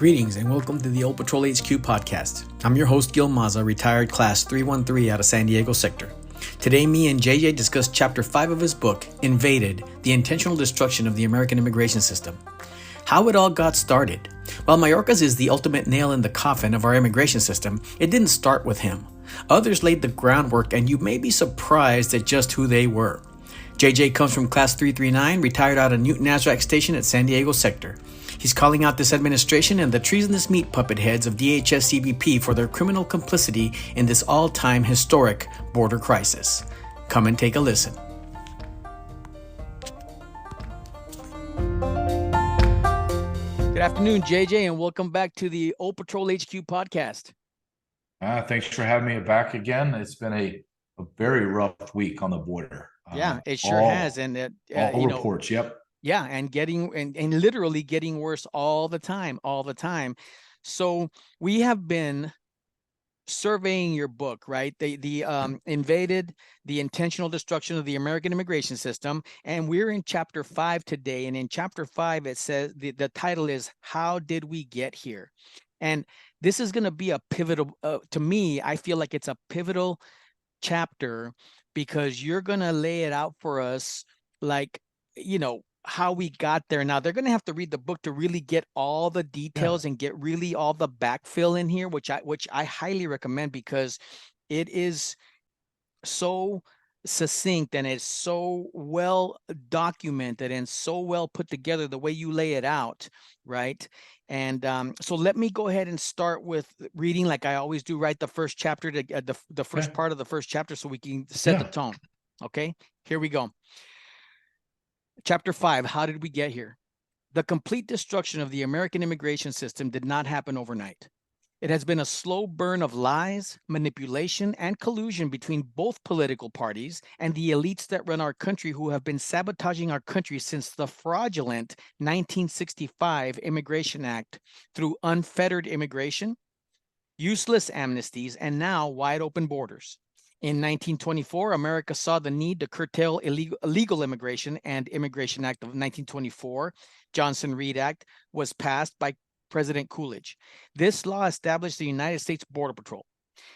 Greetings and welcome to the Old Patrol HQ podcast. I'm your host, Gil Maza, retired class 313 out of San Diego sector. Today, me and JJ discuss chapter 5 of his book, Invaded, the Intentional Destruction of the American Immigration System. How it all got started. While Mayorcas is the ultimate nail in the coffin of our immigration system, it didn't start with him. Others laid the groundwork, and you may be surprised at just who they were. JJ comes from class 339, retired out of NEWTON-AZRAK station at San Diego sector. He's calling out this administration and the treasonous meat puppet heads of DHS CBP for their criminal complicity in this all-time historic border crisis. Come and take a listen. Good afternoon, JJ, and welcome back to the Old Patrol HQ podcast. Thanks for having me back again. It's been a very rough week on the border. Yeah, it sure has. And all reports, yep. Yeah, and literally getting worse all the time. So we have been surveying your book, right? The Invaded, the Intentional Destruction of the American Immigration System, and we're in chapter 5 today. And in chapter 5, it says the title is "How Did We Get Here?" And this is going to be a pivotal. To me, I feel like it's a pivotal chapter because you're going to lay it out for us, like how we got there. Now they're going to have to read the book to really get all the details and get really all the backfill in here, which I highly recommend because it is so succinct and it's so well documented and so well put together the way you lay it out, right? And so let me go ahead and start with reading like I always do, right? The first chapter, the first part of the first chapter, so we can set the tone. Okay, here we go. Chapter 5, how did we get here? The complete destruction of the American immigration system did not happen overnight. It has been a slow burn of lies, manipulation, and collusion between both political parties and the elites that run our country who have been sabotaging our country since the fraudulent 1965 Immigration Act through unfettered immigration, useless amnesties, and now wide open borders. In 1924, America saw the need to curtail illegal immigration, and Immigration Act of 1924, Johnson-Reed Act, was passed by President Coolidge. This law established the United States Border Patrol.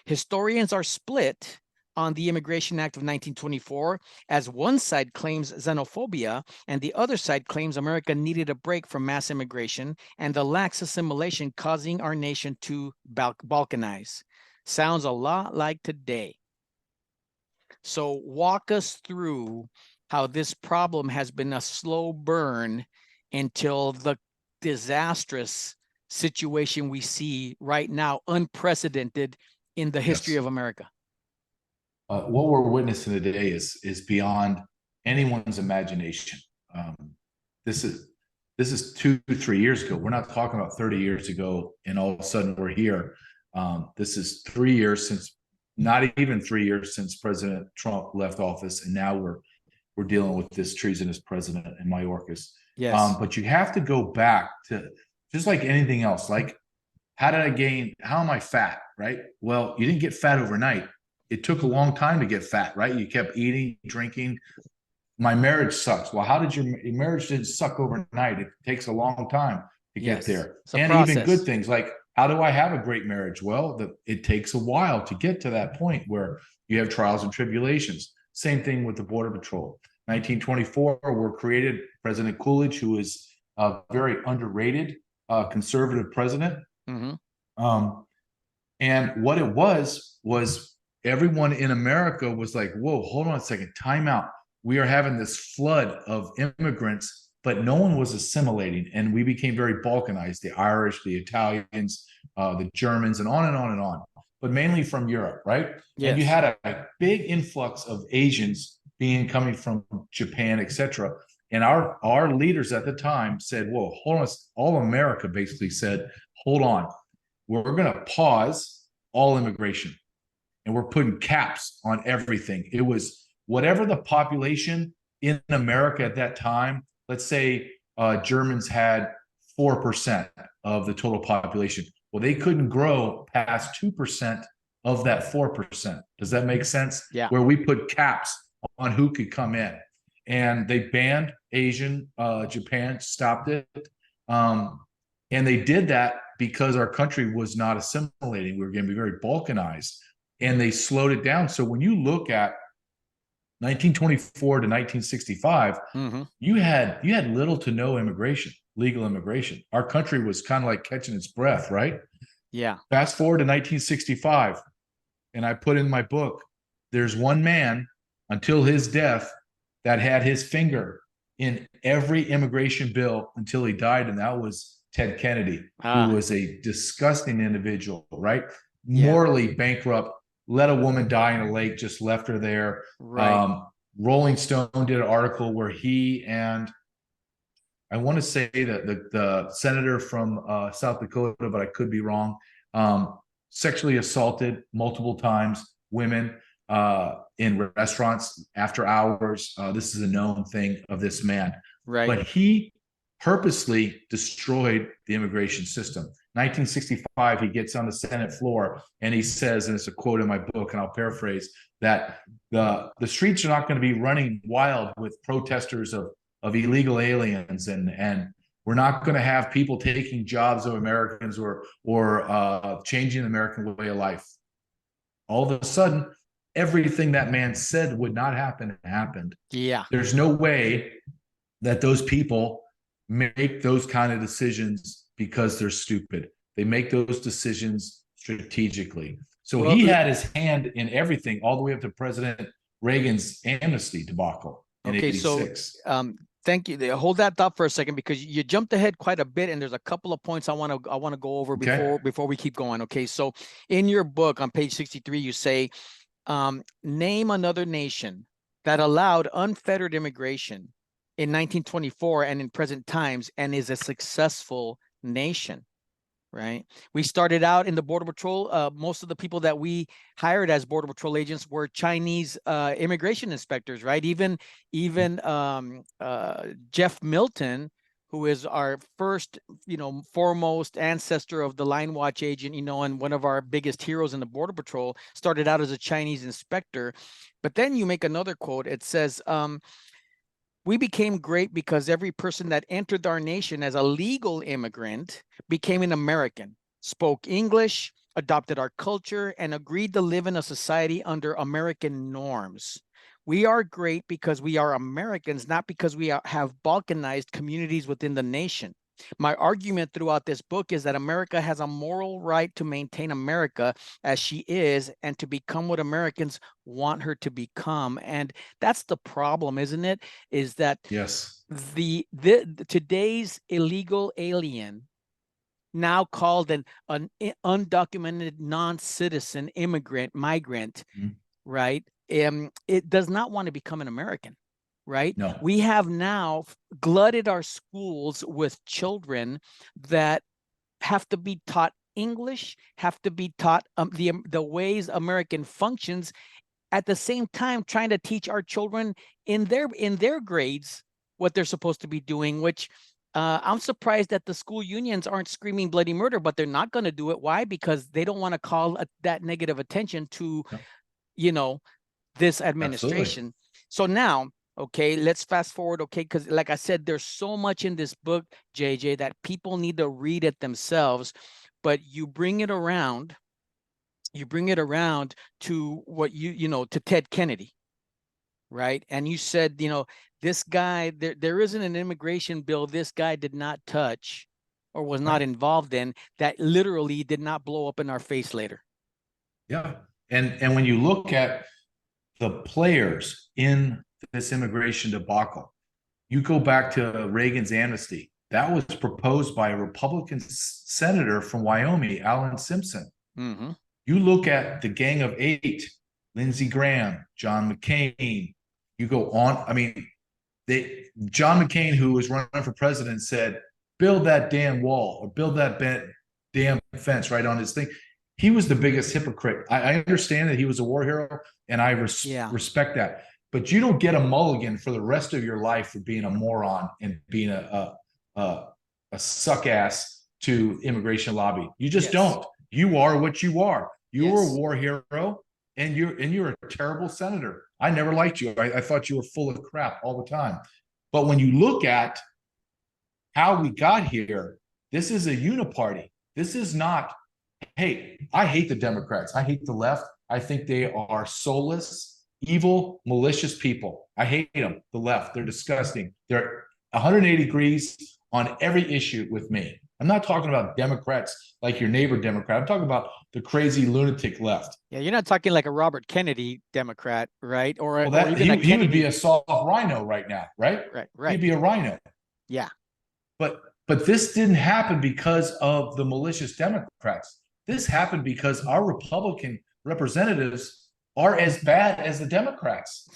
Historians are split on the Immigration Act of 1924, as one side claims xenophobia and the other side claims America needed a break from mass immigration and the lax assimilation causing our nation to balkanize. Sounds a lot like today. So walk us through how this problem has been a slow burn until the disastrous situation we see right now, unprecedented in the history of America. What we're witnessing today is beyond anyone's imagination. This is 2-3 years ago. We're not talking about 30 years ago, and all of a sudden we're here. This is 3 years since. Not even 3 years since President Trump left office, and now we're dealing with this treasonous president in Mayorcas. Yes. But you have to go back to just like anything else. Like, how am I fat, right? Well, you didn't get fat overnight. It took a long time to get fat, right? You kept eating, drinking. My marriage sucks. Well, how did your marriage didn't suck overnight? It takes a long time to get there. And even good things like, how do I have a great marriage? Well, it takes a while to get to that point where you have trials and tribulations. Same thing with the Border Patrol. 1924 were created. President Coolidge, who is a very underrated conservative president. Mm-hmm. And what it was everyone in America was like, whoa, hold on a second, time out. We are having this flood of immigrants, but no one was assimilating, and we became very balkanized, the Irish, the Italians, the Germans, and on and on and on, but mainly from Europe, right? Yes. And you had a big influx of Asians coming from Japan, etc. And our leaders at the time said, whoa, hold on. All America basically said, hold on, we're going to pause all immigration, and we're putting caps on everything. It was whatever the population in America at that time. Let's say Germans had 4% of the total population. Well, they couldn't grow past 2% of that 4%. Does that make sense? Yeah. Where we put caps on who could come in. And they banned Asian, Japan stopped it. And they did that because our country was not assimilating. We were going to be very balkanized, and they slowed it down. So when you look at 1924 to 1965, Mm-hmm. you had little to no immigration, legal immigration. Our country was kind of like catching its breath, right? Yeah. Fast forward to 1965, and I put in my book, there's one man until his death that had his finger in every immigration bill until he died, and that was Ted Kennedy, who Ah, was a disgusting individual, right? yeah. Morally bankrupt, let a woman die in a lake, just left her there. Right. Rolling Stone did an article where he and I want to say that the senator from South Dakota, but I could be wrong, sexually assaulted multiple times women in restaurants after hours. This is a known thing of this man. Right. But he purposely destroyed the immigration system. 1965, he gets on the Senate floor and he says, and it's a quote in my book, and I'll paraphrase, that the streets are not going to be running wild with protesters of illegal aliens, and we're not going to have people taking jobs of Americans or changing the American way of life. All of a sudden, everything that man said would not happen happened. Yeah. There's no way that those people make those kind of decisions because they're stupid. They make those decisions strategically. So Well, he had his hand in everything, all the way up to President Reagan's amnesty debacle in okay. So, '86. thank you. Hold that thought for a second because you jumped ahead quite a bit, and there's a couple of points I want to go over Okay. before we keep going. Okay. So, in your book on page 63, you say, name another nation that allowed unfettered immigration in 1924 and in present times and is a successful nation, right? We started out in the Border Patrol. Most of the people that we hired as Border Patrol agents were Chinese immigration inspectors, right? Even Jeff Milton, who is our first, foremost ancestor of the line watch agent, and one of our biggest heroes in the Border Patrol, started out as a Chinese inspector. But then you make another quote. It says, we became great because every person that entered our nation as a legal immigrant became an American, spoke English, adopted our culture, and agreed to live in a society under American norms. We are great because we are Americans, not because we have balkanized communities within the nation. My argument throughout this book is that America has a moral right to maintain America as she is and to become what Americans want her to become. And that's the problem, isn't it? Is that Yes. the today's illegal alien, now called an undocumented non-citizen immigrant, migrant, Mhm. right? It does not want to become an American, right? No. We have now glutted our schools with children that have to be taught English, have to be taught the ways American functions, at the same time trying to teach our children in their grades what they're supposed to be doing, which I'm surprised that the school unions aren't screaming bloody murder, but they're not going to do it. Why? Because they don't want to call that negative attention to, No. you know, this Absolutely. administration. So now, okay, let's fast forward, okay, because like I said, there's so much in this book, JJ, that people need to read it themselves, but you bring it around to what to Ted Kennedy, right? And you said, this guy, there isn't an immigration bill this guy did not touch or was not Right. involved in that literally did not blow up in our face later. Yeah. And when you look at the players in this immigration debacle, you go back to Reagan's amnesty. That was proposed by a Republican senator from Wyoming, Alan Simpson. Mm-hmm. You look at the Gang of Eight, Lindsey Graham, John McCain. You go on. I mean, John McCain, who was running for president, said, "Build that damn wall or build that damn fence right on his thing." He was the biggest hypocrite. I understand that he was a war hero, and I Yeah. respect that. But you don't get a mulligan for the rest of your life for being a moron and being a suck ass to immigration lobby. You just Yes. don't. You are what you are. You were a Yes. war hero, and you're a terrible senator. I never liked you. I thought you were full of crap all the time. But when you look at how we got here, This is a uniparty. This is not, hey, I hate the Democrats. I hate the left. I think they are soulless, evil, malicious people. I hate them, the left. They're disgusting. They're 180 degrees on every issue with me. I'm not talking about Democrats like your neighbor Democrat. I'm talking about the crazy lunatic left. Yeah, you're not talking like a Robert Kennedy Democrat, right? Or, Well, or that even a he would Kennedy. be a soft rhino right now, right? Right. He'd be a rhino. Yeah. But this didn't happen because of the malicious Democrats. This happened because our Republican representatives are as bad as the Democrats.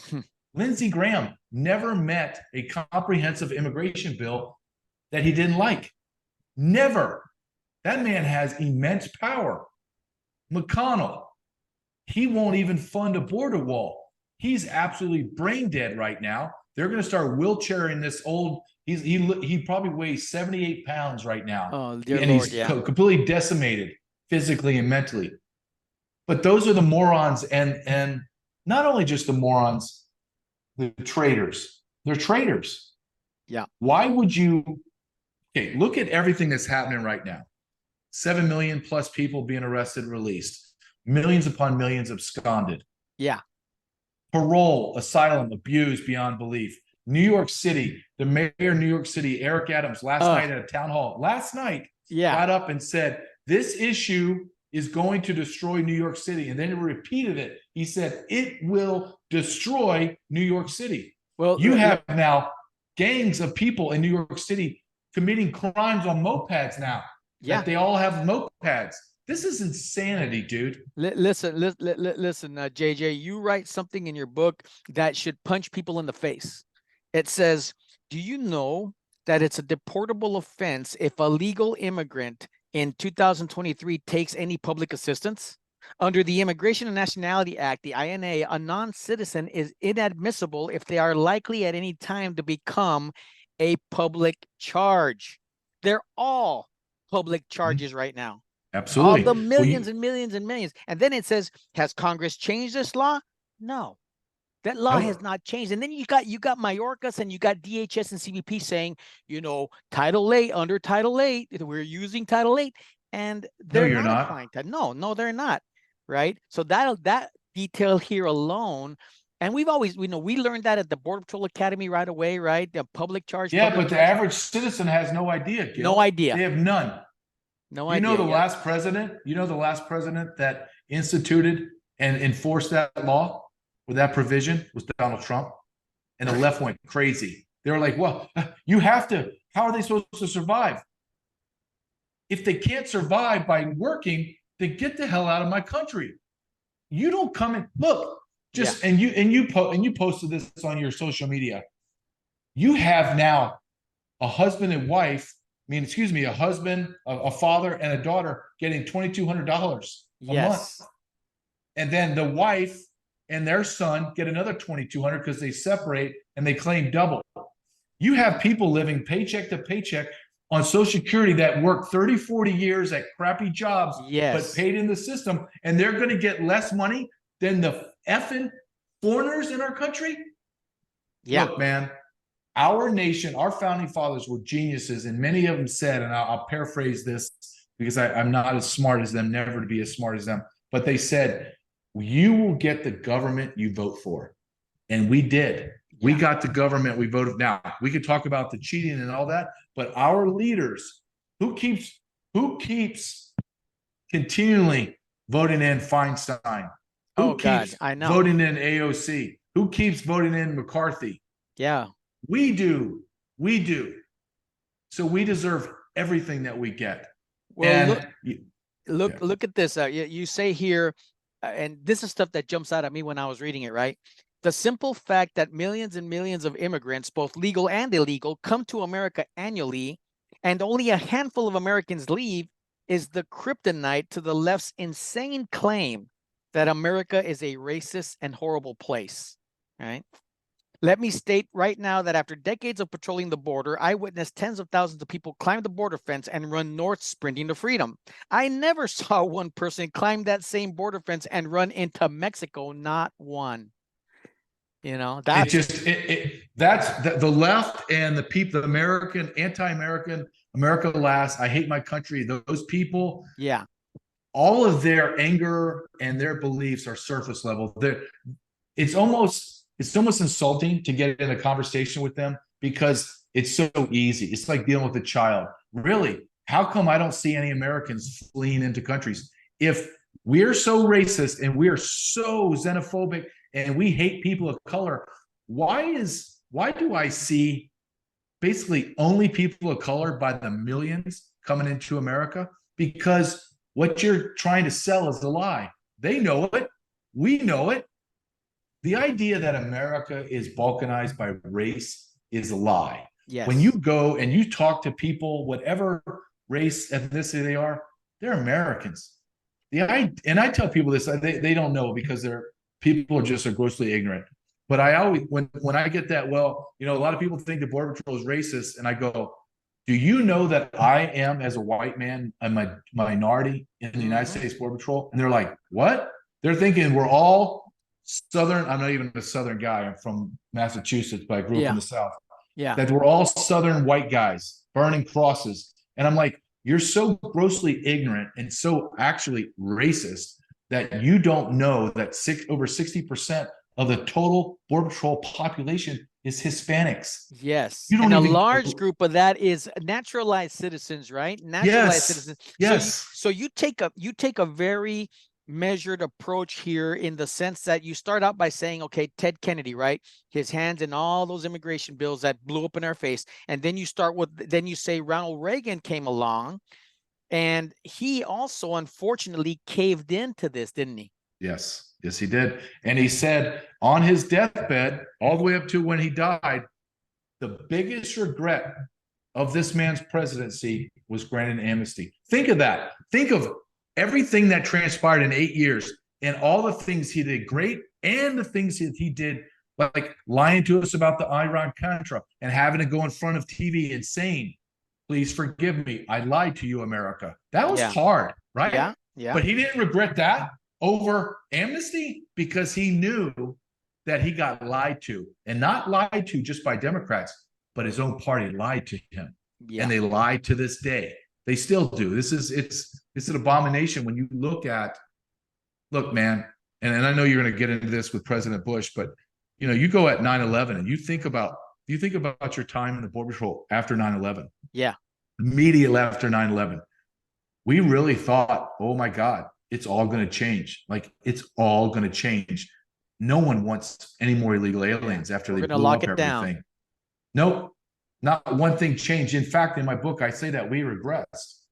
Lindsey Graham never met a comprehensive immigration bill that he didn't like. Never. That man has immense power. McConnell, he won't even fund a border wall. He's absolutely brain dead right now. They're going to start wheelchairing this old. He probably weighs 78 pounds right now. Oh, dear and Lord, he's yeah. completely decimated physically and mentally. But those are the morons, and not only just the morons, the traitors. They're traitors. Yeah. Why would you? Okay, look at everything that's happening right now. 7 million plus people being arrested and released. Millions upon millions absconded. Yeah. Parole, asylum, abused beyond belief. New York City, the mayor of New York City, Eric Adams, last night at a town hall, got up and said, this issue is going to destroy New York City. And then he repeated it. He said, it will destroy New York City. Well, you have now gangs of people in New York City committing crimes on mopeds now. Yeah. That they all have mopeds. This is insanity, dude. Listen, JJ, you write something in your book that should punch people in the face. It says, do you know that it's a deportable offense if a legal immigrant in 2023 takes any public assistance? Under the Immigration and Nationality Act, the INA, a non-citizen is inadmissible if they are likely at any time to become a public charge. They're all public charges right now. Absolutely. All the millions and millions and millions. And then it says, has Congress changed this law? No. That law has not changed. And then you got Mayorcas and you got DHS and CBP saying, you know, Title 8, under Title 8, we're using Title 8. And they're not applying that. No, they're not. Right. So that detail here alone. And we've always, we learned that at the Border Patrol Academy right away, right? The public charge. Yeah, but the average citizen has no idea, Gil. No idea. They have none. No idea. You know the last president that instituted and enforced that law with that provision was Donald Trump. And the left went crazy. They were like, well, you have to, how are they supposed to survive? If they can't survive by working, then get the hell out of my country. You don't come in, look, just and you posted this on your social media. You have now a husband and wife, a husband, a father, and a daughter getting $2,200 a month. And then the wife and their son get another $2,200 because they separate and they claim double. You have people living paycheck to paycheck on Social Security that work 30, 40 years at crappy jobs, but paid in the system, and they're going to get less money than the effing foreigners in our country? Yeah. Look, man, our nation, our founding fathers were geniuses, and many of them said, and I'll paraphrase this because I'm not as smart as them, never to be as smart as them, but they said, you will get the government you vote for. And we did. We got the government we voted. Now, we could talk about the cheating and all that, but our leaders, who keeps continually voting in Feinstein? Who keeps voting in AOC? Who keeps voting in McCarthy? Yeah. We do. We do. So we deserve everything that we get. Well, look at this. You say here, and this is stuff that jumps out at me when I was reading it, right? The simple fact that millions and millions of immigrants, both legal and illegal, come to America annually, and only a handful of Americans leave, is the kryptonite to the left's insane claim that America is a racist and horrible place, right? Let me state right now that after decades of patrolling the border, I witnessed tens of thousands of people climb the border fence and run north sprinting to freedom. I never saw one person climb that same border fence and run into Mexico, not one. You know, that's that's the left and the people, the anti-American America last. I hate my country. Those people, Yeah. all of their anger and their beliefs are surface level. It's almost insulting to get in a conversation with them because it's so easy. It's like dealing with a child. Really, how come I don't see any Americans fleeing into countries? If we're so racist and we are so xenophobic and we hate people of color, why do I see basically only people of color by the millions coming into America? Because what you're trying to sell is a lie. They know it. We know it. The idea that America is balkanized by race is a lie. Yes. When you go and you talk to people, whatever race, ethnicity they are, they're Americans. And I tell people this, they don't know because people are just grossly ignorant. But I always, when I get that, well, a lot of people think the Border Patrol is racist, and I go, do you know that I am, as a white man, a minority in the United States Border Patrol? And they're like, what? They're thinking we're all Southern. I'm not even a Southern guy. I'm from Massachusetts, but I grew up in the South. Yeah. That we're all Southern white guys burning crosses. And I'm like, you're so grossly ignorant and so actually racist that you don't know that over 60% of the total Border Patrol population is Hispanics. Yes. You don't And a even large group of that is naturalized citizens, right? Naturalized citizens. Yes. So you take a very measured approach here in the sense that you start out by saying, okay, Ted Kennedy, right? His hands in all those immigration bills that blew up in our face. And then you say Ronald Reagan came along and he also unfortunately caved into this, didn't he? Yes, he did. And he said on his deathbed, all the way up to when he died, the biggest regret of this man's presidency was granting amnesty. Think of that. Think of everything that transpired in 8 years and all the things he did great and the things that he did, like lying to us about the Iran-Contra and having to go in front of TV and saying, please forgive me, I lied to you, America. That was hard, right? Yeah, yeah. But he didn't regret that over amnesty because he knew that he got lied to, and not lied to just by Democrats, but his own party lied to him. Yeah. And they lied to this day. They still do. It's an abomination when you look, man, and I know you're going to get into this with President Bush, but you go at 9/11 and you think about your time in the Border Patrol after 9/11. Yeah. Immediately after 9/11. We really thought, oh my God, it's all going to change. Like, it's all going to change. No one wants any more illegal aliens after they blew up everything. Nope. Not one thing changed. In fact, in my book, I say that we regressed.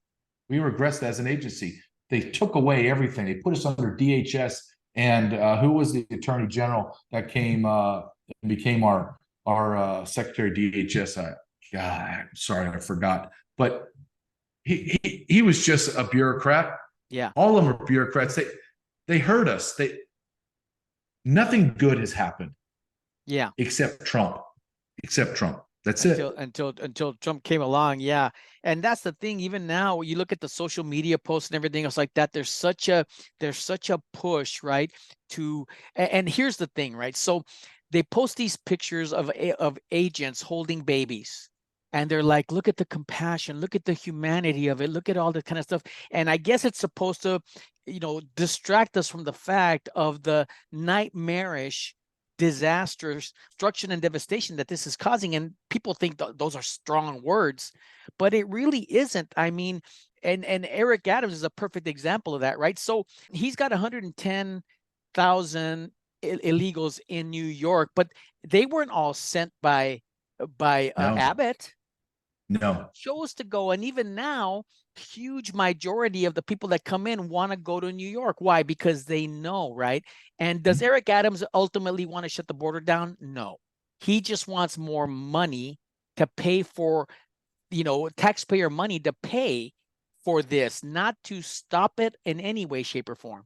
We regressed as an agency. They took away everything. They put us under DHS. And who was the Attorney General that came and became our Secretary of DHS? God, I'm sorry, I forgot. But he was just a bureaucrat. Yeah. All of them are bureaucrats. They hurt us. Nothing good has happened. Yeah. Except Trump. That's it. Until Trump came along. Yeah. And that's the thing. Even now, you look at the social media posts and everything else like that. There's such a push, right? And here's the thing, right? So they post these pictures of agents holding babies. And they're like, look at the compassion, look at the humanity of it, look at all that kind of stuff. And I guess it's supposed to, distract us from the fact of the nightmarish disasters, destruction, and devastation that this is causing. And people think those are strong words, but it really isn't. I mean, and Eric Adams is a perfect example of that, right? So he's got 110,000 illegals in New York, but they weren't all sent by Abbott. No. Chose to go. And even now, huge majority of the people that come in want to go to New York. Why? Because they know, right? And does Eric Adams ultimately want to shut the border down? No. He just wants more money to pay for, taxpayer money to pay for this, not to stop it in any way, shape, or form.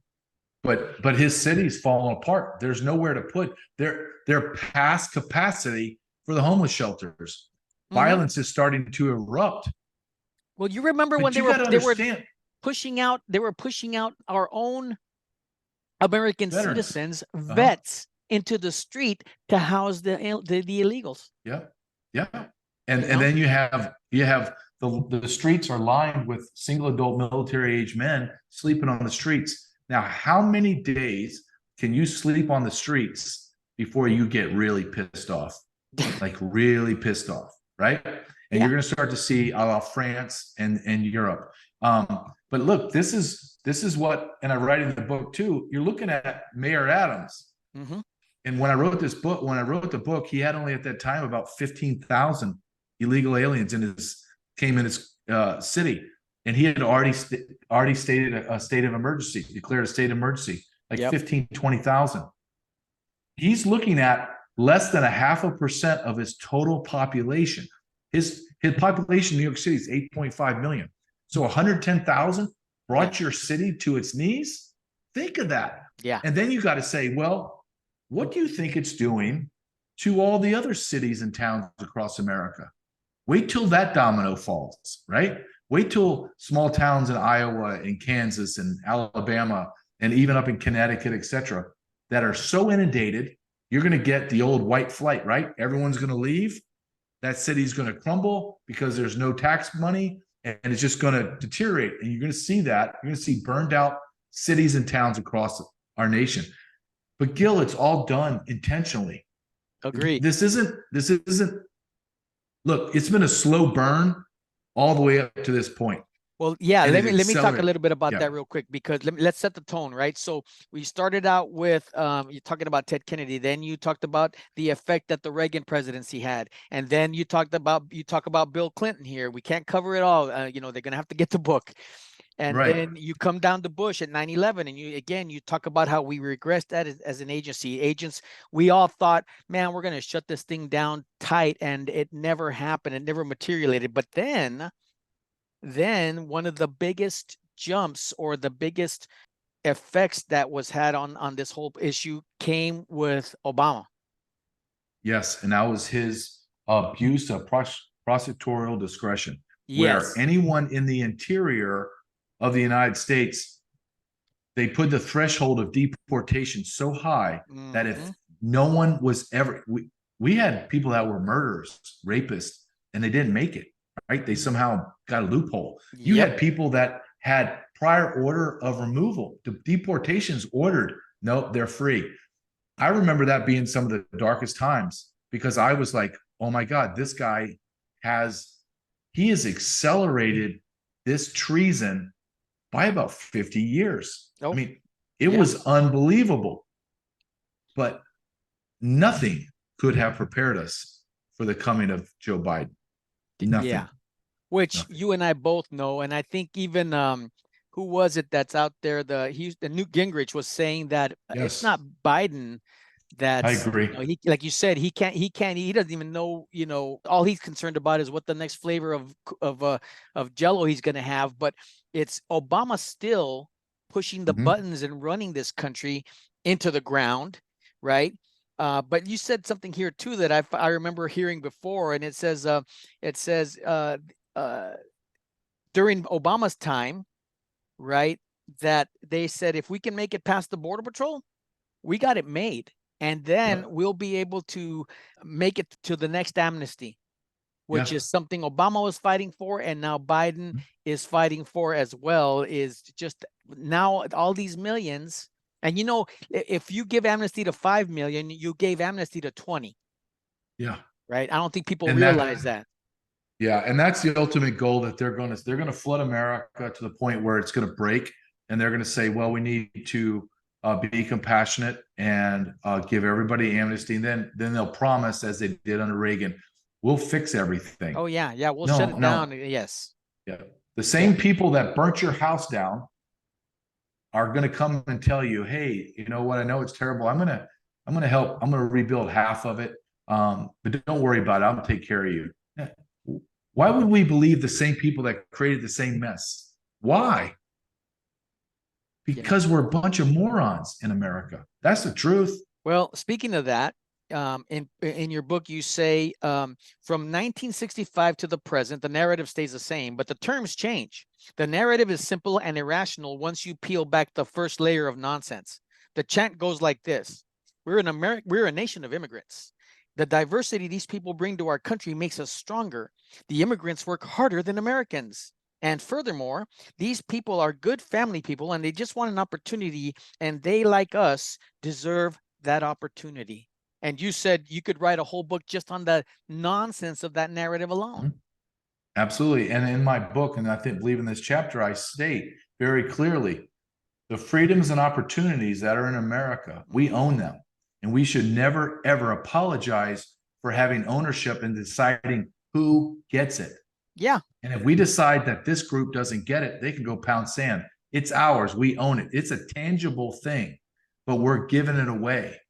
But his city's falling apart. There's nowhere to put. They're past capacity for the homeless shelters. Violence is starting to erupt. Well, you remember when they were pushing out our own American citizens, vets, into the street to house the illegals. Yeah. And then you have the streets are lined with single adult military age men sleeping on the streets. Now, how many days can you sleep on the streets before you get really pissed off? Like really pissed off, right? And Yeah. you're going to start to see France and Europe. But look, this is what, and I write in the book too. You're looking at Mayor Adams. Mm-hmm. And when I wrote the book, he had only at that time about 15,000 illegal aliens came in his city, and he had already stated a state of emergency, declared a state of emergency, like 15,000-20,000. He's looking at less than 0.5% of his total population. His population in New York City is 8.5 million. So 110,000 brought your city to its knees. Think of that. Yeah. And then you got to say, well, what do you think it's doing to all the other cities and towns across America? Wait till that domino falls, right? Wait till small towns in Iowa and Kansas and Alabama and even up in Connecticut, et cetera, that are so inundated, you're going to get the old white flight, right? Everyone's going to leave. That city's going to crumble because there's no tax money, and it's just going to deteriorate. And you're going to see that. You're going to see burned out cities and towns across our nation. But Gil, it's all done intentionally. Agreed. This isn't, look, it's been a slow burn all the way up to this point. Well, yeah, And let me talk a little bit about Yeah. that real quick, because let's set the tone, right? So we started out with you're talking about Ted Kennedy, then you talked about the effect that the Reagan presidency had, and then you talk about Bill Clinton here. We can't cover it all. You know, they're gonna have to get the book. And Right. then you come down to Bush at 9/11, and you talk about how we regressed that as an agency. Agents, we all thought, man, we're going to shut this thing down tight, and it never happened. It never materialized. But then one of the biggest jumps or the biggest effects that was had on this whole issue came with Obama. Yes, and that was his abuse of prosecutorial discretion, Yes. where anyone in the interior of the United States, they put the threshold of deportation so high that if no one was ever, we had people that were murderers, rapists, and they didn't make it, right? They somehow got a loophole. You had people that had prior order of removal, the deportations ordered, nope, they're free. I remember that being some of the darkest times, because I was like, oh my God, this guy has accelerated this treason by about 50 years. I mean, it was unbelievable, but nothing could have prepared us for the coming of Joe Biden. Nothing. Yeah. Which you and I both know. And I think even who was it that's out there? The Newt Gingrich was saying that it's not Biden that's, I agree. you know, he, like you said, he doesn't even know, you know, all he's concerned about is what the next flavor of Jello he's going to have. But it's Obama still pushing the buttons and running this country into the ground, right? But you said something here too that I remember hearing before, and it says during Obama's time, right, that they said if we can make it past the Border Patrol, we got it made, and then we'll be able to make it to the next amnesty, which is something Obama was fighting for, and now Biden is fighting for as well. Is just now all these millions. And, you know, if you give amnesty to 5 million, you gave amnesty to 20. Yeah. Right. I don't think people realize that. Yeah. And that's the ultimate goal, that they're going to flood America to the point where it's going to break. And they're going to say, well, we need to be compassionate and give everybody amnesty. And then they'll promise, as they did under Reagan, we'll fix everything. Oh, yeah. Yeah. We'll shut it down. Yes. Yeah. The same people that burnt your house down are going to come and tell you, hey, you know what? I know it's terrible. I'm going to help. I'm going to rebuild half of it. But don't worry about it. I'm going to take care of you. Why would we believe the same people that created the same mess? Why? Because we're a bunch of morons in America. That's the truth. Well, speaking of that, in your book, you say from 1965 to the present, the narrative stays the same, but the terms change. The narrative is simple and irrational once you peel back the first layer of nonsense. The chant goes like this: we're a nation of immigrants. The diversity these people bring to our country makes us stronger. The immigrants work harder than Americans. And furthermore, these people are good family people and they just want an opportunity, and they, like us, deserve that opportunity. And you said you could write a whole book just on the nonsense of that narrative alone. Mhm. Absolutely. And in my book, and I believe in this chapter, I state very clearly the freedoms and opportunities that are in America, we own them. And we should never, ever apologize for having ownership and deciding who gets it. Yeah. And if we decide that this group doesn't get it, they can go pound sand. It's ours. We own it. It's a tangible thing, but we're giving it away.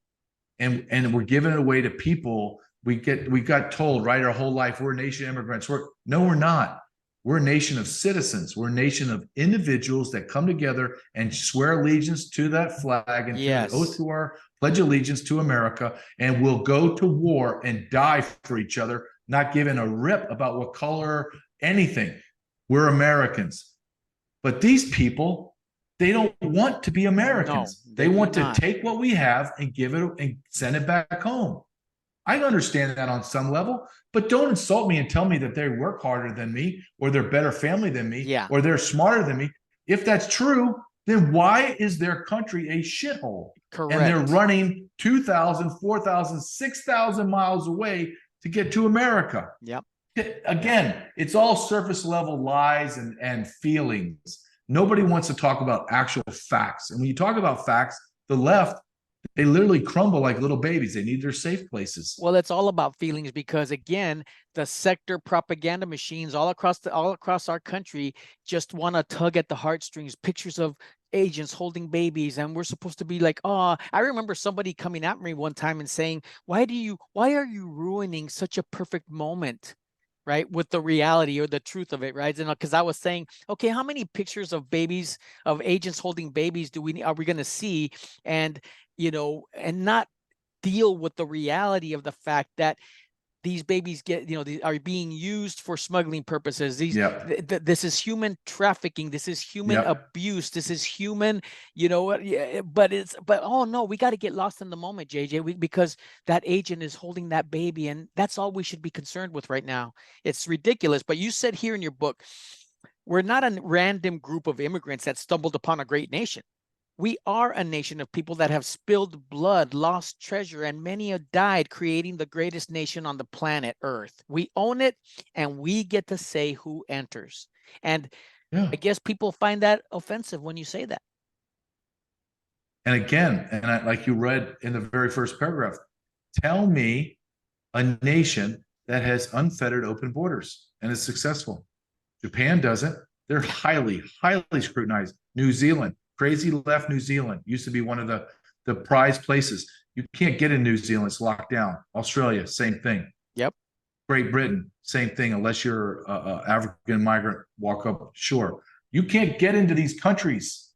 And we're giving it away to people. We got told, right, our whole life, we're a nation of immigrants. No, we're not. We're a nation of citizens. We're a nation of individuals that come together and swear allegiance to that flag and to the oath to our pledge allegiance to America, and we'll go to war and die for each other, not giving a rip about what color, anything. We're Americans. But these people, they don't want to be Americans. No, they want to take what we have and give it and send it back home. I understand that on some level, but don't insult me and tell me that they work harder than me, or they're better family than me, or they're smarter than me. If that's true, then why is their country a shithole? Correct. And they're running 2,000, 4,000, 6,000 miles away to get to America. Yep. Again, it's all surface level lies and feelings. Nobody wants to talk about actual facts. And when you talk about facts, the left, they literally crumble like little babies. They need their safe places. Well, it's all about feelings because, again, the sector propaganda machines all across our country just want to tug at the heartstrings. Pictures of agents holding babies, and we're supposed to be like, oh, I remember somebody coming at me one time and saying, why are you ruining such a perfect moment? Right, with the reality or the truth of it, right? And because I was saying, okay, how many pictures of babies, of agents holding babies are we going to see? And and not deal with the reality of the fact that these babies are being used for smuggling purposes. This is human trafficking. This is human abuse. This is human, but oh no, we got to get lost in the moment, JJ, because that agent is holding that baby, and that's all we should be concerned with right now. It's ridiculous. But you said here in your book, we're not a random group of immigrants that stumbled upon a great nation. We are a nation of people that have spilled blood, lost treasure, and many have died creating the greatest nation on the planet Earth. We own it, and we get to say who enters. And I guess people find that offensive when you say that. And again, like you read in the very first paragraph, tell me a nation that has unfettered open borders and is successful. Japan doesn't. They're highly, highly scrutinized. New Zealand. Crazy left New Zealand used to be one of the prized places. You can't get in New Zealand. It's locked down. Australia, same thing. Yep. Great Britain, same thing, unless you're an African migrant, walk up shore. You can't get into these countries.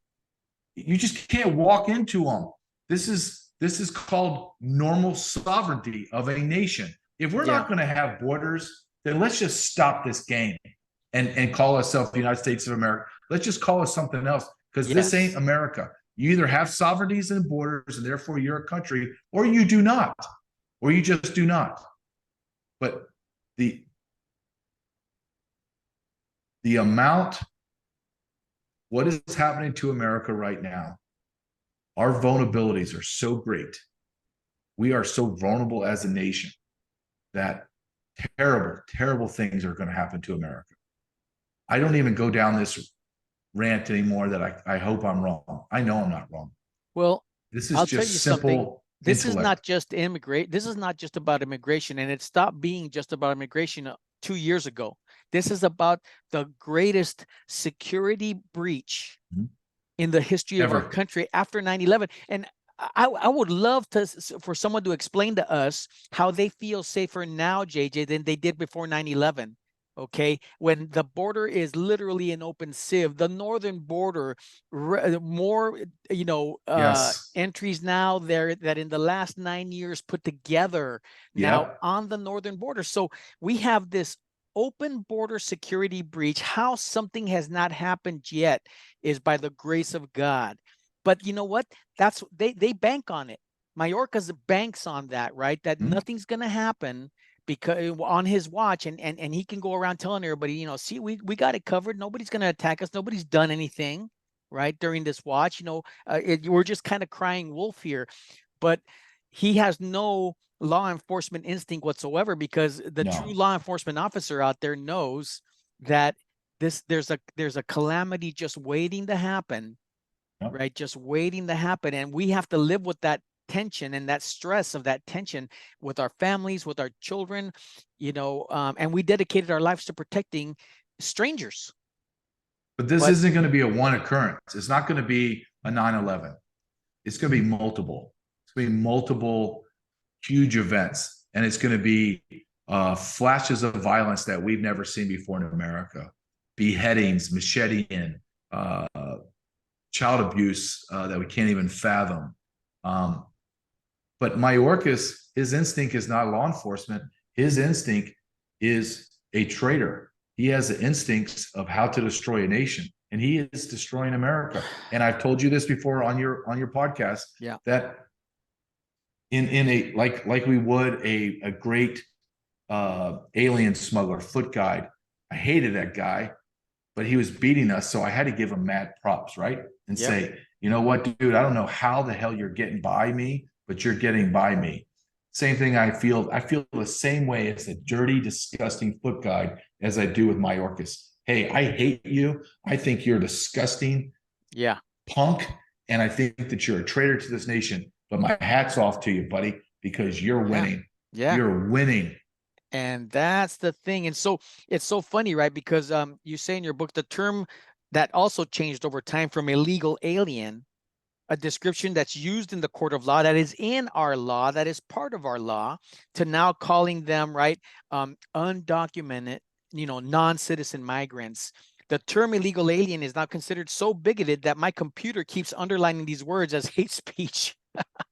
You just can't walk into them. This is called normal sovereignty of a nation. If we're not going to have borders, then let's just stop this game and call ourselves the United States of America. Let's just call us something else. Because this ain't America. You either have sovereignties and borders, and therefore you're a country, or you do not, or you just do not. But the amount, what is happening to America right now, our vulnerabilities are so great. We are so vulnerable as a nation that terrible, terrible things are going to happen to America. I don't even go down this rant anymore that I hope I'm wrong. I know I'm not wrong. Well, this is just simple. This is not just This is not just about immigration, and it stopped being just about immigration 2 years ago. This is about the greatest security breach in the history of our country after 9/11. And I would love for someone to explain to us how they feel safer now, JJ, than they did before 9/11. Okay, when the border is literally an open sieve, the northern border, more entries now there that in the last 9 years put together now on the northern border. So we have this open border security breach. How something has not happened yet is by the grace of God. But you know what? That's they bank on it. Mayorkas banks on that, right? That nothing's going to happen because on his watch, and he can go around telling everybody, you know, see, we got it covered. Nobody's going to attack us. Nobody's done anything, right, during this watch. You know, we're just kind of crying wolf here. But he has no law enforcement instinct whatsoever, because the true No. law enforcement officer out there knows that there's a calamity just waiting to happen, Yep. right? Just waiting to happen. And we have to live with that tension and that stress of that tension with our families, with our children, you know, and we dedicated our lives to protecting strangers. But this But isn't going to be a one occurrence. It's not going to be a 9/11. It's going to be multiple. It's going to be multiple huge events, and it's going to be flashes of violence that we've never seen before in America: beheadings, macheting, uh, child abuse that we can't even fathom. But Mayorkas, his instinct is not law enforcement. His instinct is a traitor. He has the instincts of how to destroy a nation, and he is destroying America. And I've told you this before on your podcast, yeah, that in a like we would a great alien smuggler, foot guide. I hated that guy, but he was beating us, so I had to give him mad props, right? And yep. say, you know what, dude, I don't know how the hell you're getting by me, but you're getting by me. Same thing I feel the same way as a dirty, disgusting foot guide as I do with Mayorkas. Hey, I hate you. I think you're disgusting, Yeah, punk, and I think that you're a traitor to this nation. But my hat's off to you, buddy, because you're winning. yeah. You're winning. And that's the thing. And so it's so funny, right? Because you say in your book the term that also changed over time from illegal alien, a description that's used in the court of law, that is in our law, that is part of our law, to now calling them, right, undocumented, you know, non-citizen migrants. The term illegal alien is now considered so bigoted that my computer keeps underlining these words as hate speech.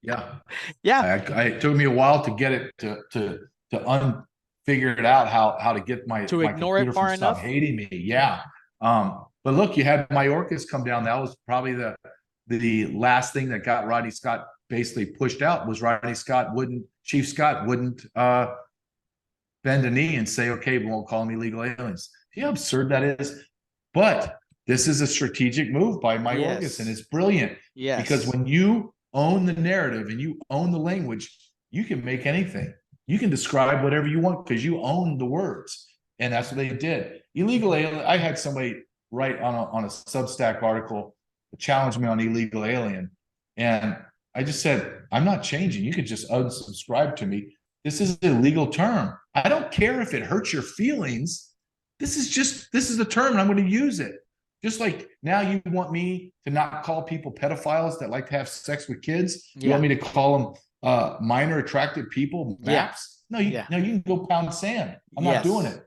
Yeah. Yeah, It took me a while to get it to figure it out how to get my to ignore it computer from far stop enough. hating me. Yeah. But look, you had Mayorkas come down. That was probably the last thing that got Rodney Scott basically pushed out. Was Chief Scott wouldn't bend a knee and say, okay, we won't call them illegal aliens. See how absurd that is? But this is a strategic move by Mayorkas, Yes. and it's brilliant. Yes. Because when you own the narrative and you own the language, you can make anything. You can describe whatever you want because you own the words. And that's what they did. Illegal alien. I had somebody write on a Substack article, challenge me on illegal alien. And I just said, I'm not changing. You could just unsubscribe to me. This is a legal term. I don't care if it hurts your feelings. This is the term and I'm going to use it. Just like now you want me to not call people pedophiles that like to have sex with kids. You want me to call them minor attractive people, MAPs? No, you can go pound sand. I'm not doing it.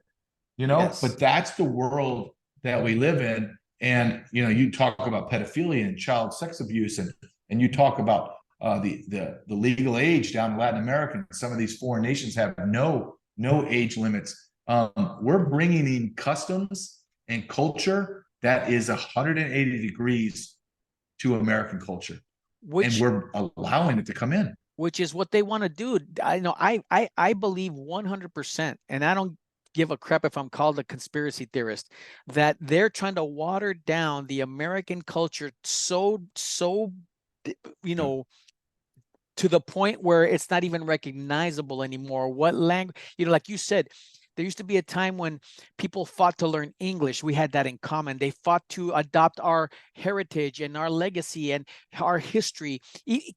You know, but that's the world that we live in. And you know, you talk about pedophilia and child sex abuse, and you talk about the legal age down in Latin America. Some of these foreign nations have no age limits. We're bringing in customs and culture that is 180 degrees to American culture, and we're allowing it to come in. Which is what they want to do. I know. I believe 100%, and I don't give a crap if I'm called a conspiracy theorist, that they're trying to water down the American culture so you know, to the point where it's not even recognizable anymore. What language, you know, like you said, there used to be a time when people fought to learn English. We had that in common. They fought to adopt our heritage and our legacy and our history,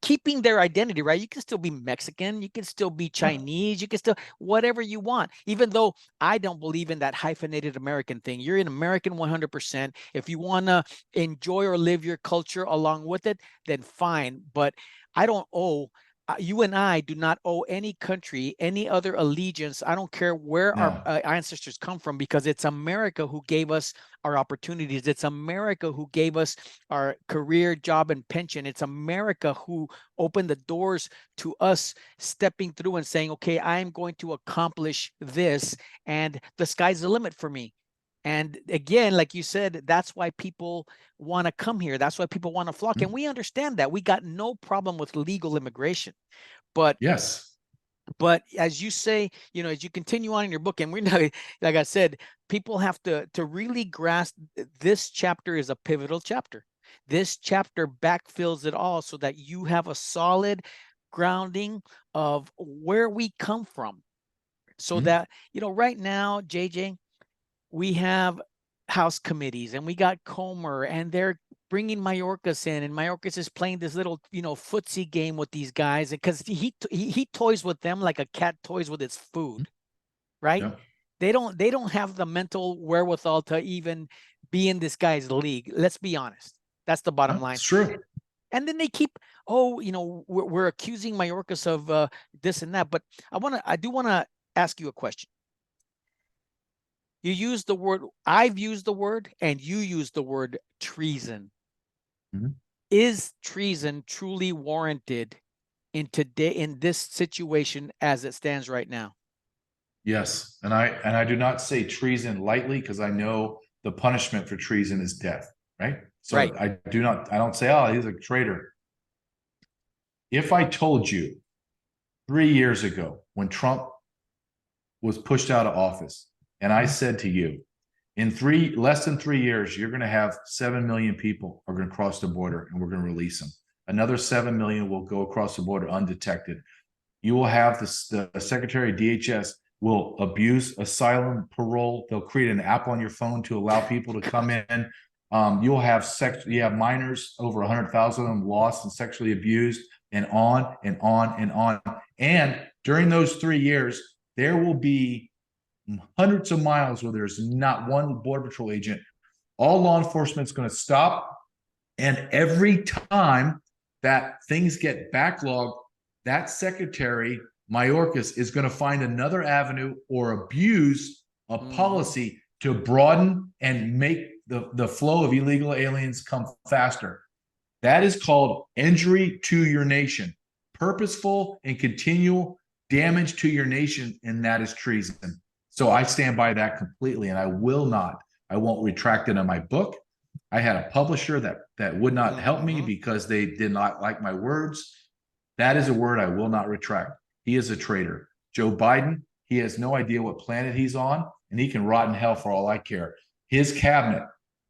keeping their identity, right? You can still be Mexican. You can still be Chinese. You can still, whatever you want, even though I don't believe in that hyphenated American thing. You're an American 100%. If you want to enjoy or live your culture along with it, then fine. But I don't owe, you and I do not owe any country any other allegiance. I don't care where our ancestors come from, because it's America who gave us our opportunities. It's America who gave us our career, job, and pension. It's America who opened the doors to us stepping through and saying, okay, I'm going to accomplish this, and the sky's the limit for me. And again, like you said, that's why people want to come here. That's why people want to flock. And we understand that. We got no problem with legal immigration. But Yes. as you say, as you continue on in your book, and we're not, like I said, people have to really grasp this chapter is a pivotal chapter. This chapter backfills it all so that you have a solid grounding of where we come from. So that, right now, JJ, we have House committees and we got Comer, and they're bringing Mayorkas in, and Mayorkas is playing this little, footsie game with these guys because he toys with them like a cat toys with its food, right? Yeah. They don't have the mental wherewithal to even be in this guy's league. Let's be honest. That's the bottom line. It's true. And then they keep, we're accusing Mayorkas of this and that. But I do want to ask you a question. You use the word, I've used the word, and you use the word treason. Mhm. Is treason truly warranted in this situation as it stands right now? Yes. And I do not say treason lightly, because I know the punishment for treason is death, right? So Right. I don't say, oh, he's a traitor. If I told you 3 years ago when Trump was pushed out of office, and I said to you, in less than 3 years, you're going to have 7 million people are going to cross the border, and we're going to release them. Another 7 million will go across the border undetected. You will have the Secretary of DHS will abuse asylum, parole. They'll create an app on your phone to allow people to come in. You'll have you have minors, over 100,000 of them lost and sexually abused, and on and on and on. And during those 3 years, there will be hundreds of miles where there's not one Border Patrol agent. All law enforcement is going to stop. And every time that things get backlogged, that secretary, Mayorkas, is going to find another avenue or abuse a policy to broaden and make the flow of illegal aliens come faster. That is called injury to your nation, purposeful and continual damage to your nation, and that is treason. So I stand by that completely, and I won't retract it in my book. I had a publisher that would not help me because they did not like my words. That is a word I will not retract. He is a traitor. Joe Biden, he has no idea what planet he's on, and he can rot in hell for all I care. His cabinet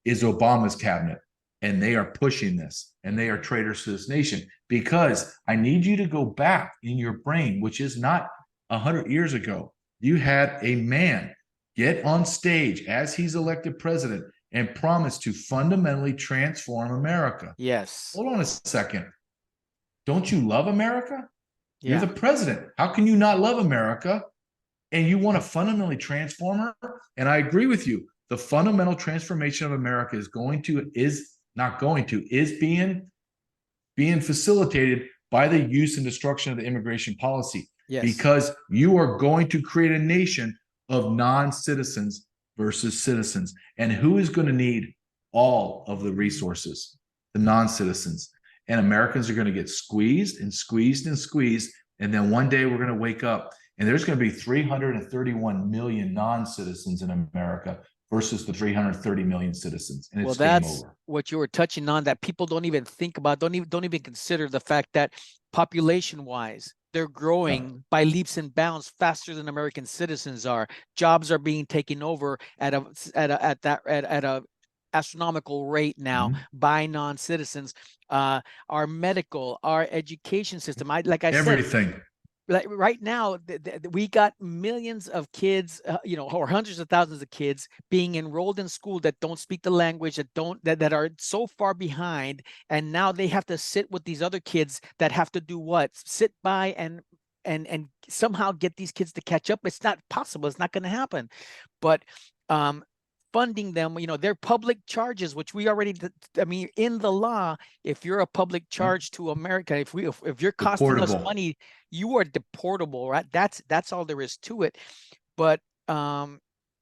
is Obama's cabinet, and they are pushing this, and they are traitors to this nation, because I need you to go back in your brain, which is not 100 years ago. You had a man get on stage as he's elected president and promise to fundamentally transform America. Yes. Hold on a second. Don't you love America? Yeah. You're the president. How can you not love America? And you want to fundamentally transform her? And I agree with you. The fundamental transformation of America is being facilitated by the use and destruction of the immigration policy. Yes. Because you are going to create a nation of non-citizens versus citizens. And who is going to need all of the resources? The non-citizens. And Americans are going to get squeezed and squeezed and squeezed. And then one day we're going to wake up, and there's going to be 331 million non-citizens in America versus the 330 million citizens. And it's game over. What you were touching on, that people don't even think about, don't even consider the fact that population-wise, they're growing by leaps and bounds faster than American citizens are. Jobs are being taken over at a astronomical rate now by non-citizens. Our medical, our education system, Everything. Like right now, we got millions of kids, or hundreds of thousands of kids being enrolled in school that don't speak the language, that are so far behind, and now they have to sit with these other kids that have to do what? Sit by and somehow get these kids to catch up. It's not possible. It's not going to happen. But funding them, they're public charges, which we already, in the law, if you're a public charge to America, if you're costing us money, you are deportable, right? That's all there is to it. But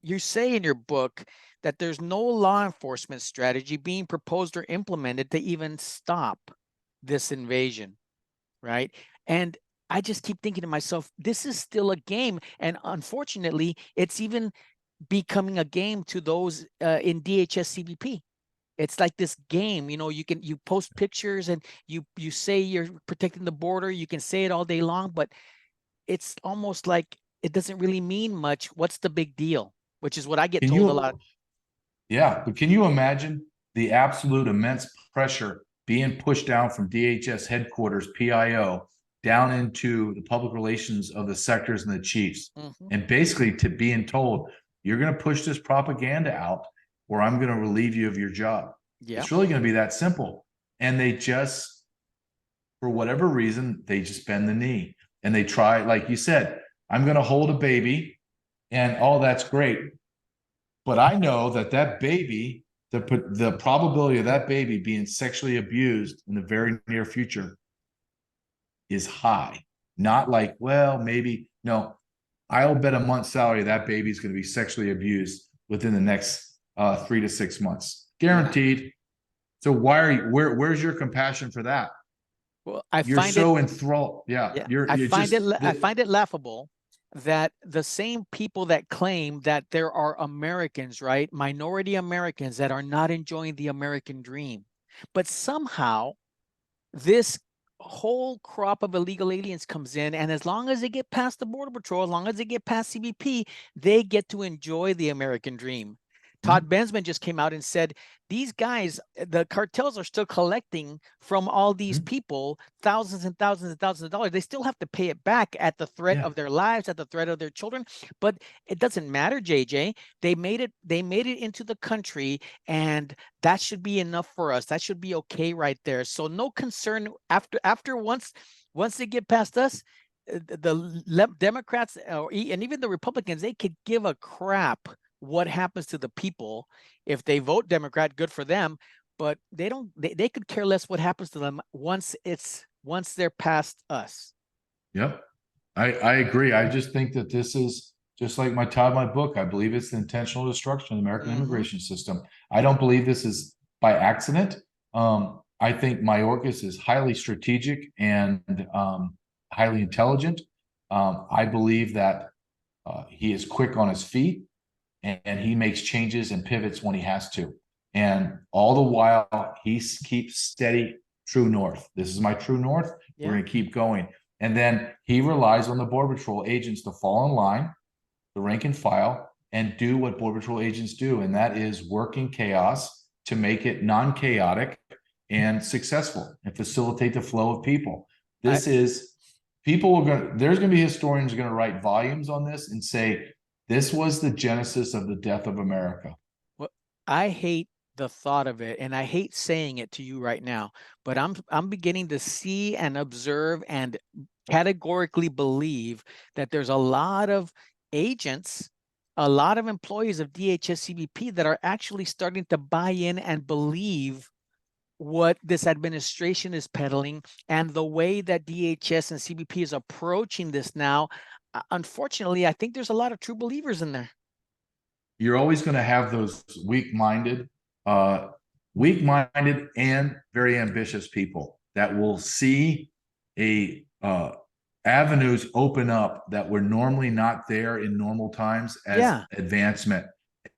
you say in your book that there's no law enforcement strategy being proposed or implemented to even stop this invasion, right? And I just keep thinking to myself, this is still a game. And unfortunately, it's even becoming a game to those in DHS CBP. It's like this game, you post pictures and you say you're protecting the border. You can say it all day long, but it's almost like it doesn't really mean much. What's the big deal? Which is what I get Can told a lot. you, yeah, but can you imagine the absolute immense pressure being pushed down from DHS headquarters, PIO, down into the public relations of the sectors and the chiefs, and basically to being told, you're going to push this propaganda out or I'm going to relieve you of your job. Yeah. It's really going to be that simple. And they just, for whatever reason, they just bend the knee and they try, like you said, I'm going to hold a baby and all that's great. But I know that that baby, the probability of that baby being sexually abused in the very near future is high. Not like, well, maybe, no, I'll bet a month's salary that baby's going to be sexually abused within the next 3 to 6 months. Guaranteed. Yeah. So why are you, where's your compassion for that? Well, you're so enthralled. Yeah. I find it laughable that the same people that claim that there are Americans, right, minority Americans that are not enjoying the American dream, but somehow this whole crop of illegal aliens comes in, and as long as they get past the Border Patrol, as long as they get past CBP, they get to enjoy the American dream. Todd Bensman just came out and said, these guys, the cartels are still collecting from all these people thousands and thousands and thousands of dollars. They still have to pay it back at the threat of their lives, at the threat of their children. But it doesn't matter, JJ. They made it into the country, and that should be enough for us. That should be okay right there. So no concern after once they get past us, the Democrats and even the Republicans, they could give a crap what happens to the people. If they vote Democrat, good for them, but they could care less what happens to them once they're past us. Yep. I agree. I just think that this is just like my book. I believe it's the intentional destruction of the American immigration system. I don't believe this is by accident. I think Mayorkas is highly strategic and highly intelligent. I believe that he is quick on his feet. And he makes changes and pivots when he has to. And all the while, he keeps steady, true north. This is my true north. Yeah. We're going to keep going. And then he relies on the Border Patrol agents to fall in line, the rank and file, and do what Border Patrol agents do. And that is work in chaos to make it non-chaotic and successful and facilitate the flow of people. There's going to be historians going to write volumes on this and say, this was the genesis of the death of America. Well, I hate the thought of it, and I hate saying it to you right now, but I'm beginning to see and observe and categorically believe that there's a lot of agents, a lot of employees of DHS CBP that are actually starting to buy in and believe what this administration is peddling and the way that DHS and CBP is approaching this now. Unfortunately, I think there's a lot of true believers in there. You're always going to have those weak-minded and very ambitious people that will see avenues open up that were normally not there in normal times as advancement,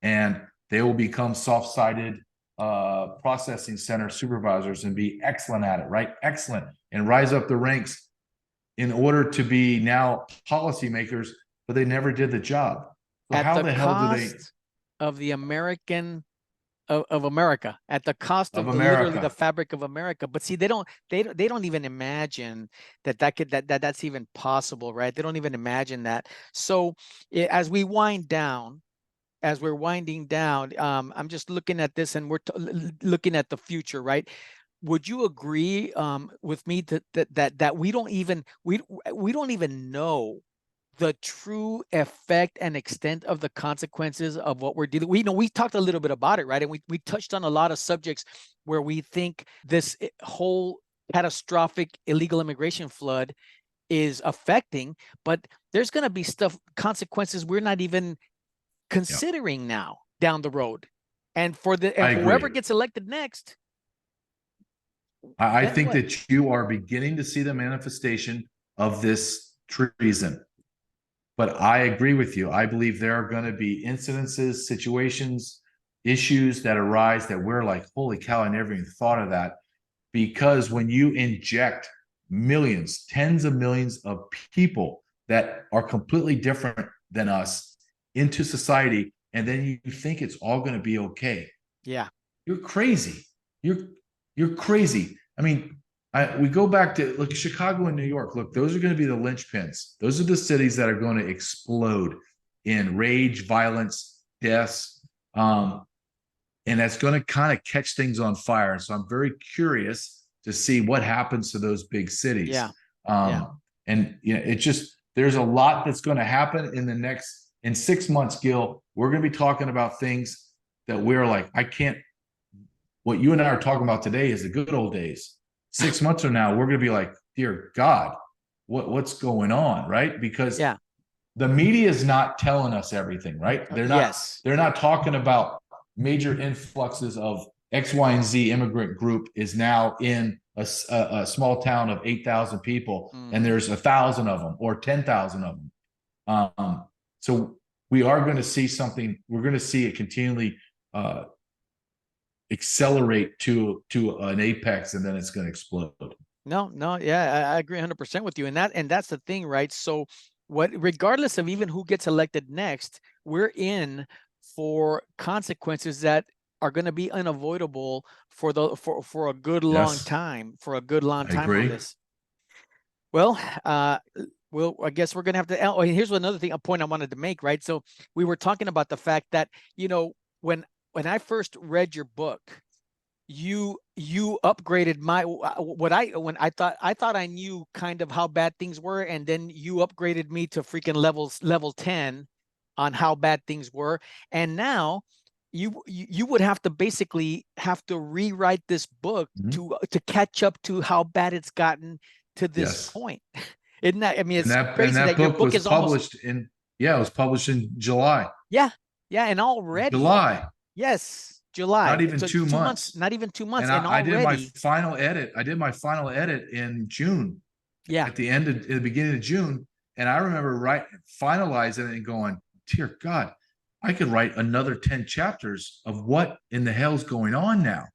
and they will become soft-sided processing center supervisors and be excellent at it, right? Excellent, and rise up the ranks in order to be now policymakers, but they never did the job. So at how the hell do they of the American of America, at the cost of literally the fabric of America? But see, they don't even imagine that's even possible, right? They don't even imagine that. So as we're winding down, I'm just looking at this, and we're looking at the future, right? Would you agree with me that we don't even know the true effect and extent of the consequences of what we're dealing? We talked a little bit about it, right? And we touched on a lot of subjects where we think this whole catastrophic illegal immigration flood is affecting, but there's going to be consequences we're not even considering now down the road. And whoever gets elected next, I think that you are beginning to see the manifestation of this treason. But I agree with you. I believe there are going to be incidences, situations, issues that arise that we're like, holy cow, I never even thought of that. Because when you inject millions, tens of millions of people that are completely different than us into society, and then you think it's all going to be okay, Yeah. you're crazy. You're crazy. I mean, we go back to look Chicago and New York. Look, those are going to be the linchpins. Those are the cities that are going to explode in rage, violence, deaths, and that's going to kind of catch things on fire. So I'm very curious to see what happens to those big cities. Yeah. Yeah. And you know, it's just there's a lot that's going to happen in 6 months, Gil. We're going to be talking about things that we're like, I can't. What you and I are talking about today is the good old days. 6 months from now, we're going to be like, dear God, what's going on, right? Because Yeah. the media is not telling us everything, right? Yes. They're not talking about major influxes of X, Y, and Z immigrant group is now in a small town of 8,000 people, and there's 1,000 of them or 10,000 of them. So we are going to see something. We're going to see it continually accelerate to an apex, and then it's going to explode. No, yeah, I agree 100% with you. And that's the thing, right? So regardless of even who gets elected next, we're in for consequences that are going to be unavoidable for a good long Yes, time, on I agree. this. Well, I guess we're going to have to, oh, here's another thing, a point I wanted to make, right? So we were talking about the fact that, when I first read your book, you upgraded my when I thought I knew kind of how bad things were, and then you upgraded me to freaking level 10 on how bad things were. And now you would have to basically rewrite this book to catch up to how bad it's gotten to this Yes. point. Isn't that, I mean, it's And crazy that your book book was is almost, published in it was published in July. yeah, and already, July, yes, July, not even so 2 months. not even 2 months, And and I did my already, final edit. I did my final edit in June, yeah. at the beginning of June. And I remember finalizing it and going, dear God, I could write another 10 chapters of what in the hell's going on now.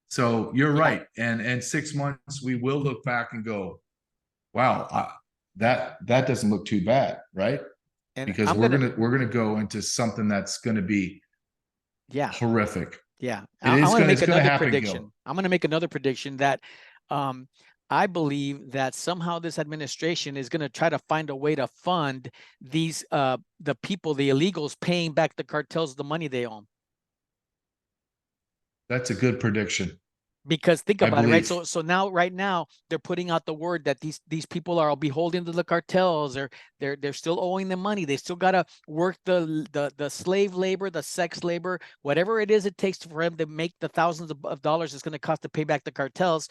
So you're Yeah. right. And 6 months, we will look back and go, wow, that doesn't look too bad, right? And Because I'm we're gonna, gonna go into something that's gonna be yeah, horrific. yeah. It I is want to gonna make it's gonna another happen, prediction. Gil. I'm gonna make another prediction that um I believe that somehow this administration is gonna try to find a way to fund these the people, the illegals, paying back the cartels the money they own. That's a good prediction. Because think I about it, right? believe. So now, right now, they're putting out the word that these people are beholden to the cartels. They're still owing them money. They still gotta work the slave labor, the sex labor, whatever it is it takes for them to make the thousands of dollars it's going to cost to pay back the cartels.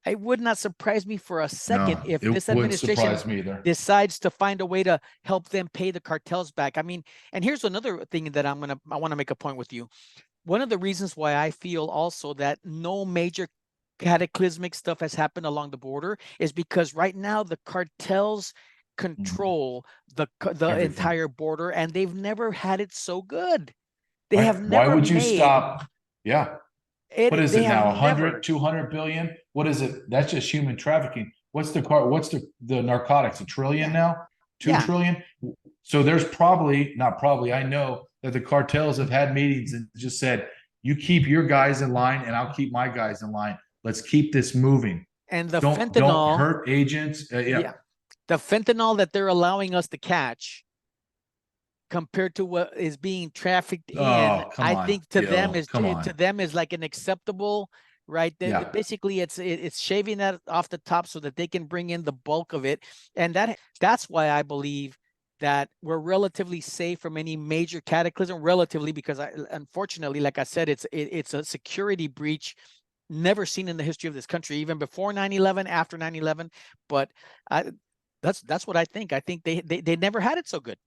It would not surprise me for a second No, if it this wouldn't administration surprise me either. decides to find a way to help them pay the cartels back. I mean, and here's another thing that I want to make a point with you. One of the reasons why I feel also that no major cataclysmic stuff has happened along the border is because right now the cartels control the Everything. entire border, and they've never had it so good. They have Right? Why never would you made stop? Yeah. What it. is They it have now? never. 100, 200 billion? What is it? That's just human trafficking. What's the narcotics? A trillion Yeah, now? Two yeah. trillion? So there's probably, not probably, I know that the cartels have had meetings and just said, you keep your guys in line and I'll keep my guys in line. Let's keep this moving. And the Don't fentanyl, hurt agents. Yeah. yeah, the fentanyl that they're allowing us to catch compared to what is being trafficked in, Oh, come I on, think Gil. Come to on. them is like an acceptable, right? Yeah. Basically, it's shaving that off the top so that they can bring in the bulk of it, and that's why I believe that we're relatively safe from any major cataclysm. Relatively, because unfortunately, like I said, it's a security breach never seen in the history of this country, even before 9/11, after 9/11. But I, that's what I think. I think they never had it so good.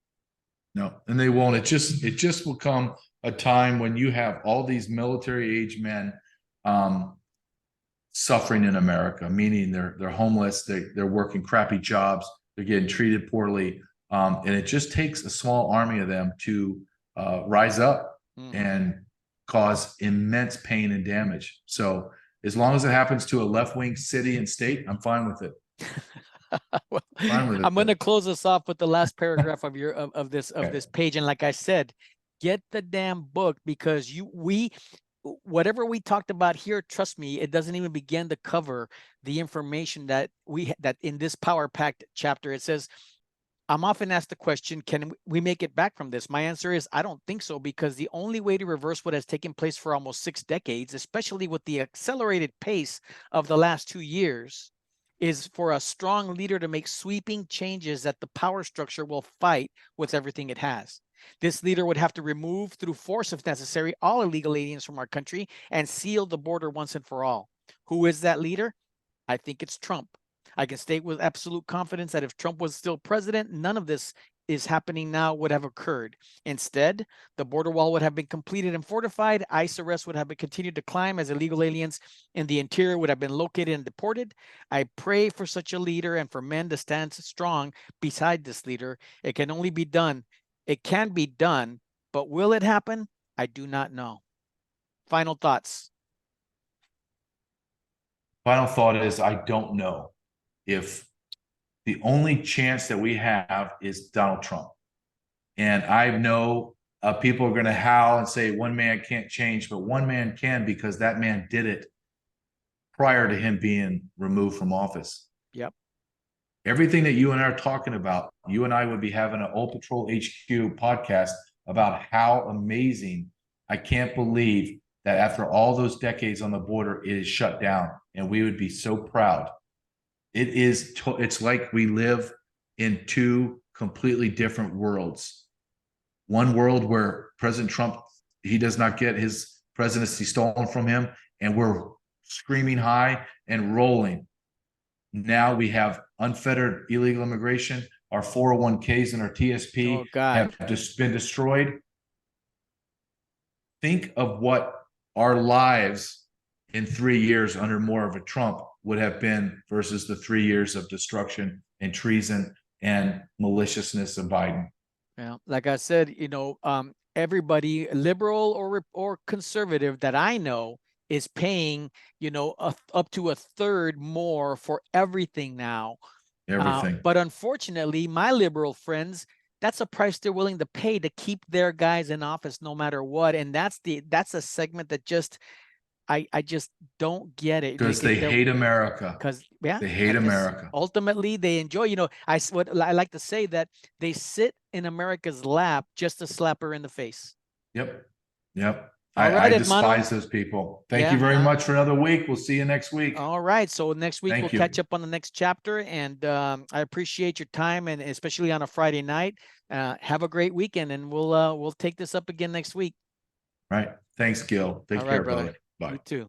No, and they won't. It just will come a time when you have all these military age men um, suffering in America, meaning they're homeless, they're working crappy jobs, they're getting treated poorly. And it just takes a small army of them to rise up Mhm. and cause immense pain and damage. So as long as it happens to a left-wing city and state, I'm fine with it. Well, Fine with I'm going to it. close this off with the last paragraph of your of this Okay. page. And like I said, get the damn book, because whatever we talked about here, trust me, it doesn't even begin to cover the information that that in this power packed chapter. It says, I'm often asked the question, can we make it back from this? My answer is, I don't think so, because the only way to reverse what has taken place for almost 6 decades, especially with the accelerated pace of the last 2 years, is for a strong leader to make sweeping changes that the power structure will fight with everything it has. This leader would have to remove, through force if necessary, all illegal aliens from our country and seal the border once and for all. Who is that leader? I think it's Trump. I can state with absolute confidence that if Trump was still president, none of this is happening now would have occurred. Instead, the border wall would have been completed and fortified. ICE arrests would have been continued to climb as illegal aliens in the interior would have been located and deported. I pray for such a leader and for men to stand strong beside this leader. It can only be done. It can be done, but will it happen? I do not know. Final thoughts. Final thought is, I don't know if the only chance that we have is Donald Trump. And I know people are going to howl and say one man can't change, but one man can, because that man did it prior to him being removed from office. Yep. Everything that you and I are talking about, you and I would be having an Old Patrol HQ podcast about how amazing. I can't believe that after all those decades on the border, it is shut down, and we would be so proud. It is, it's like we live in two completely different worlds. One world where President Trump, he does not get his presidency stolen from him, and we're screaming high and rolling. Now we have unfettered illegal immigration. Our 401ks and our TSP have just been destroyed. Think of what our lives in 3 years under more of a Trump would have been versus the 3 years of destruction and treason and maliciousness of Biden. Yeah, like I said, everybody, liberal or conservative that I know, is paying, up to 1/3 more for everything now. Everything. But unfortunately, my liberal friends, that's a price they're willing to pay to keep their guys in office no matter what. And that's a segment that just I just don't get it. Because they hate America. Because yeah, they hate America. Ultimately, they enjoy. What I like to say, that they sit in America's lap just to slap her in the face. Yep. All right, I despise those people. Thank you very much for another week. We'll see you next week. All right. So next week we'll catch up on the next chapter, and I appreciate your time, and especially on a Friday night. Have a great weekend, and we'll take this up again next week. Right. Thanks, Gil. Take care, brother. Bye. You too.